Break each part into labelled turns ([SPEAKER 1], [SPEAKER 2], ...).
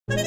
[SPEAKER 1] In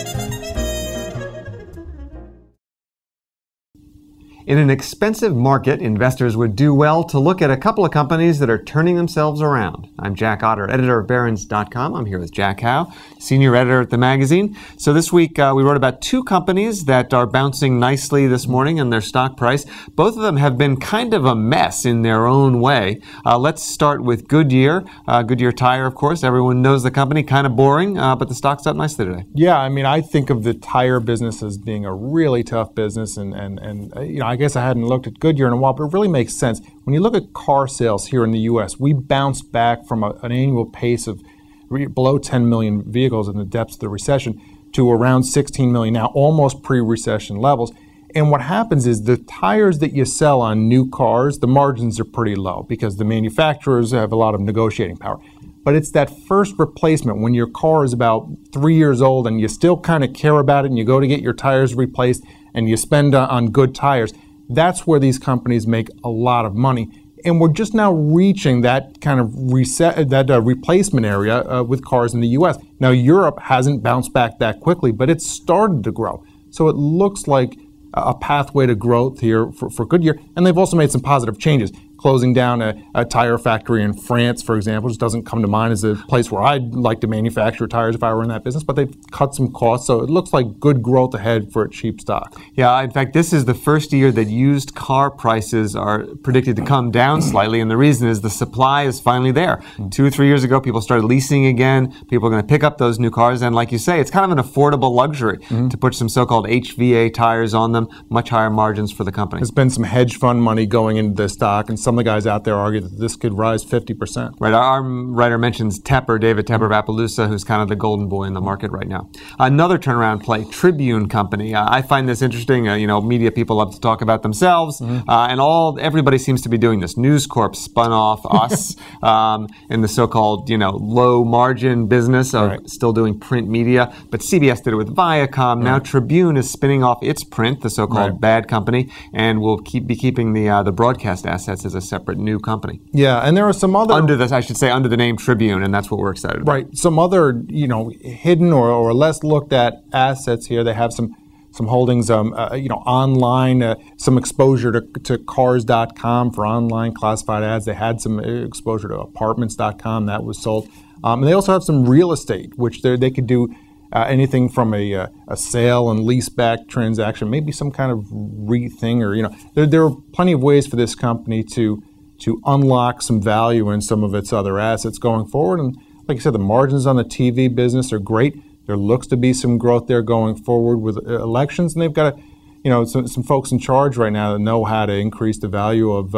[SPEAKER 1] an expensive market, investors would do well to look at a couple of companies that are turning themselves around. I'm Jack Otter, editor of BARRON'S.com. I'm here with Jack Howe, senior editor at the magazine. So this week we wrote about two companies that are bouncing nicely this morning in their stock price. Both of them have been kind of a mess in their own way. Let's start with Goodyear. Goodyear Tire, of course. Everyone knows the company, kind of boring, but the stock's up nicely today.
[SPEAKER 2] Yeah, I mean, I think of the tire business as being a really tough business, and you know, I guess I hadn't looked at Goodyear in a while, but it really makes sense. When you look at car sales here in the U.S., we bounced back from an annual pace of below 10 million vehicles in the depths of the recession to around 16 million now, almost pre-recession levels. And what happens is the tires that you sell on new cars, the margins are pretty low because the manufacturers have a lot of negotiating power. But it's that first replacement when your car is about 3 years old and you still kind of care about it and you go to get your tires replaced and you spend on good tires. That's where these companies make a lot of money. And we're just now reaching that kind of replacement area with cars in the U.S. Now, Europe hasn't bounced back that quickly, but it's started to grow. So it looks like a pathway to growth here for Goodyear. And they've also made some positive changes. Closing down a tire factory in France, for example, which doesn't come to mind as a place where I'd like to manufacture tires if I were in that business, but they've cut some costs, so it looks like good growth ahead for a cheap stock.
[SPEAKER 1] Yeah, in fact, this is the first year that used car prices are predicted to come down slightly, and the reason is the supply is finally there. 2 or 3 years ago, people started leasing again. People are going to pick up those new cars, and like you say, it's kind of an affordable luxury to put some so-called HVA tires on them, much higher margins for the company.
[SPEAKER 2] There's been some hedge fund money going into the stock, and some of the guys out there argue that this could rise 50%.
[SPEAKER 1] Right. Our writer mentions Tepper, David Tepper of Appaloosa, who's kind of the golden boy in the market right now. Another turnaround play, Tribune Company. I find this interesting. You know, media people love to talk about themselves, and everybody seems to be doing this. News Corp spun off us in the so-called, low margin business of still doing print media, but CBS did it with Viacom. Now Tribune is spinning off its print, the so-called bad company, and will be keeping the broadcast assets as a separate new company.
[SPEAKER 2] Yeah, and there are some other
[SPEAKER 1] under the name Tribune, and that's what we're excited about.
[SPEAKER 2] Right. Some other, hidden or less looked at assets here. They have some holdings, online, some exposure to Cars.com for online classified ads. They had some exposure to Apartments.com that was sold, and they also have some real estate, which they could do anything from a sale and leaseback transaction, maybe some kind of REIT thing, or there are plenty of ways for this company to unlock some value in some of its other assets going forward. And like I said, the margins on the TV business are great. There looks to be some growth there going forward with elections, and they've got some folks in charge right now that know how to increase the value of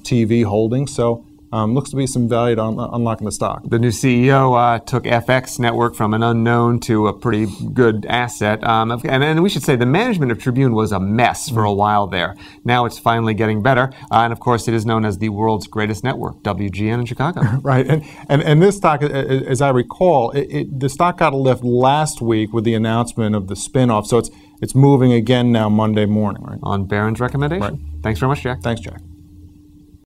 [SPEAKER 2] TV holdings. So. Looks to be some value to unlocking the stock.
[SPEAKER 1] The new CEO took FX Network from an unknown to a pretty good asset. And we should say the management of Tribune was a mess for a while there. Now it's finally getting better. And of course, it is known as the world's greatest network, WGN in Chicago.
[SPEAKER 2] Right. And this stock, as I recall, the stock got a lift last week with the announcement of the spinoff. So it's moving again now Monday morning. Right?
[SPEAKER 1] On Barron's recommendation.
[SPEAKER 2] Right.
[SPEAKER 1] Thanks very much, Jack.
[SPEAKER 2] Thanks, Jack.